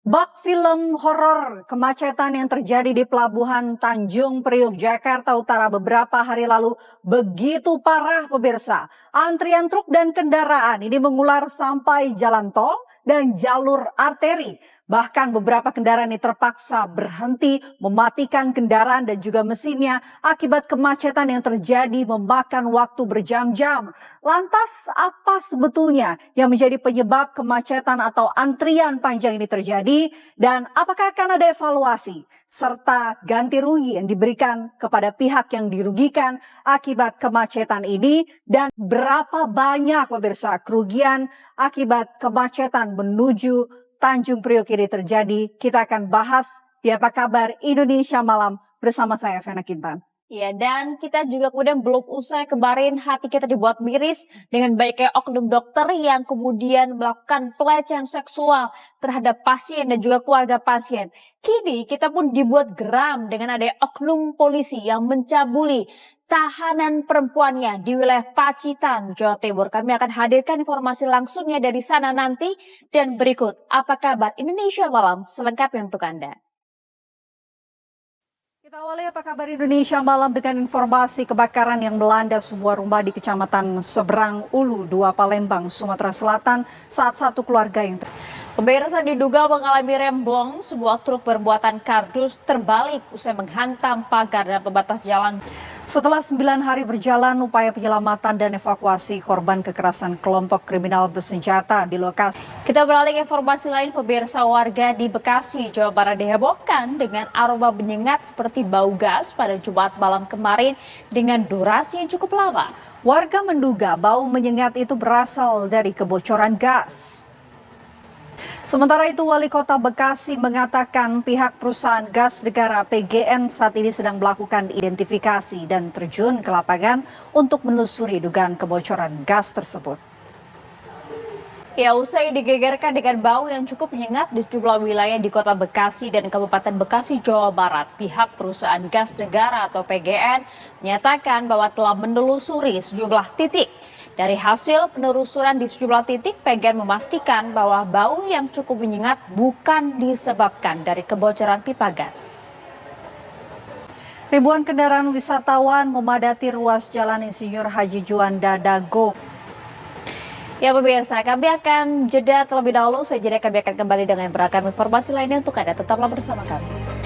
Bak film horor kemacetan yang terjadi di Pelabuhan Tanjung Priok, Jakarta Utara beberapa hari lalu begitu parah pemirsa. Antrian truk dan kendaraan ini mengular sampai jalan tol dan jalur arteri. Bahkan beberapa kendaraan ini terpaksa berhenti, mematikan kendaraan dan juga mesinnya akibat kemacetan yang terjadi memakan waktu berjam-jam. Lantas apa sebetulnya yang menjadi penyebab kemacetan atau antrian panjang ini terjadi dan apakah akan ada evaluasi serta ganti rugi yang diberikan kepada pihak yang dirugikan akibat kemacetan ini dan berapa banyak pemirsa kerugian akibat kemacetan menuju Tanjung Priok ini terjadi? Kita akan bahas di Apa Kabar Indonesia Malam bersama saya Vena Kintan. Ya, dan kita juga kemudian belum usai kemarin hati kita dibuat miris dengan banyaknya oknum dokter yang kemudian melakukan pelecehan seksual terhadap pasien dan juga keluarga pasien. Kini kita pun dibuat geram dengan ada oknum polisi yang mencabuli tahanan perempuannya di wilayah Pacitan, Jawa Timur. Kami akan hadirkan informasi langsungnya dari sana nanti dan berikut Apa Kabar Indonesia Malam selengkapnya untuk Anda. Kita awali Apa Kabar Indonesia Malam dengan informasi kebakaran yang melanda sebuah rumah di Kecamatan Seberang Ulu, 2 Palembang, Sumatera Selatan saat satu keluarga yang Pemirsa diduga mengalami remblong, sebuah truk bermuatan kardus terbalik usai menghantam pagar dan pembatas jalan. Setelah 9 hari berjalan, upaya penyelamatan dan evakuasi korban kekerasan kelompok kriminal bersenjata di lokasi. Kita beralih ke informasi lain, pemirsa. Warga di Bekasi, Jawa Barat dihebohkan dengan aroma menyengat seperti bau gas pada Jumat malam kemarin dengan durasi yang cukup lama. Warga menduga bau menyengat itu berasal dari kebocoran gas. Sementara itu, Wali Kota Bekasi mengatakan pihak perusahaan gas negara PGN saat ini sedang melakukan identifikasi dan terjun ke lapangan untuk menelusuri dugaan kebocoran gas tersebut. Ya, usai digegerkan dengan bau yang cukup menyengat di sejumlah wilayah di Kota Bekasi dan Kabupaten Bekasi, Jawa Barat, pihak perusahaan gas negara atau PGN menyatakan bahwa telah menelusuri sejumlah titik. Dari hasil penelusuran di sejumlah titik, PGN memastikan bahwa bau yang cukup menyengat bukan disebabkan dari kebocoran pipa gas. Ribuan kendaraan wisatawan memadati ruas Jalan Insinyur Haji Juanda Dago. Ya pemirsa, kami akan jeda terlebih dahulu. Kami akan kembali dengan beragam informasi lainnya untuk Anda. Tetaplah bersama kami.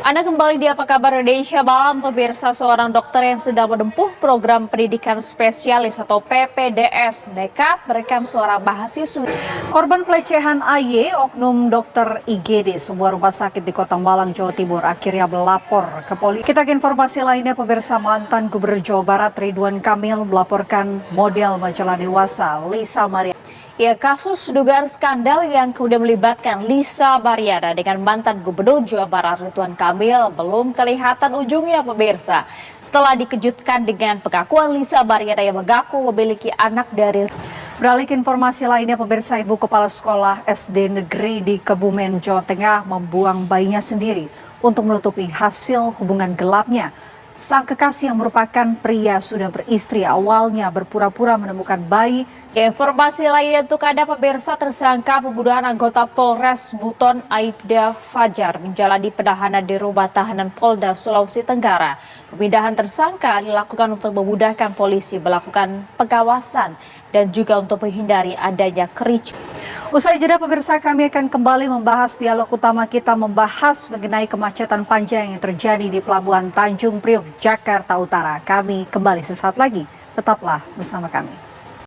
Anda kembali di Apa Kabar Indonesia Malam, pemirsa. Seorang dokter yang sedang menempuh program pendidikan spesialis atau PPDS nekat merekam suara mahasiswa. Korban pelecehan AY, oknum dokter IGD sebuah rumah sakit di Kota Malang, Jawa Timur, akhirnya melapor ke polisi. Kita ke informasi lainnya, pemirsa. Mantan Gubernur Jawa Barat Ridwan Kamil melaporkan model majalah dewasa Lisa Maria. Ya, kasus dugaan skandal yang kemudian melibatkan Lisa Mariana dengan mantan Gubernur Jawa Barat Ridwan Kamil belum kelihatan ujungnya, pemirsa. Setelah dikejutkan dengan pengakuan Lisa Mariana yang mengaku memiliki anak dari... Beralih ke informasi lainnya, pemirsa, Ibu Kepala Sekolah SD Negeri di Kebumen, Jawa Tengah membuang bayinya sendiri untuk menutupi hasil hubungan gelapnya. Sang kekasih yang merupakan pria sudah beristri awalnya berpura-pura menemukan bayi. Informasi lainnya untuk Anda, pemirsa, tersangka pembunuhan anggota Polres Buton Aibda Fajar menjalani penahanan di rumah tahanan Polda Sulawesi Tenggara. Pemindahan tersangka dilakukan untuk memudahkan polisi melakukan pengawasan dan juga untuk menghindari adanya kericuhan. Usai jeda, pemirsa, kami akan kembali membahas dialog utama kita membahas mengenai kemacetan panjang yang terjadi di Pelabuhan Tanjung Priok, Jakarta Utara. Kami kembali sesaat lagi. Tetaplah bersama kami.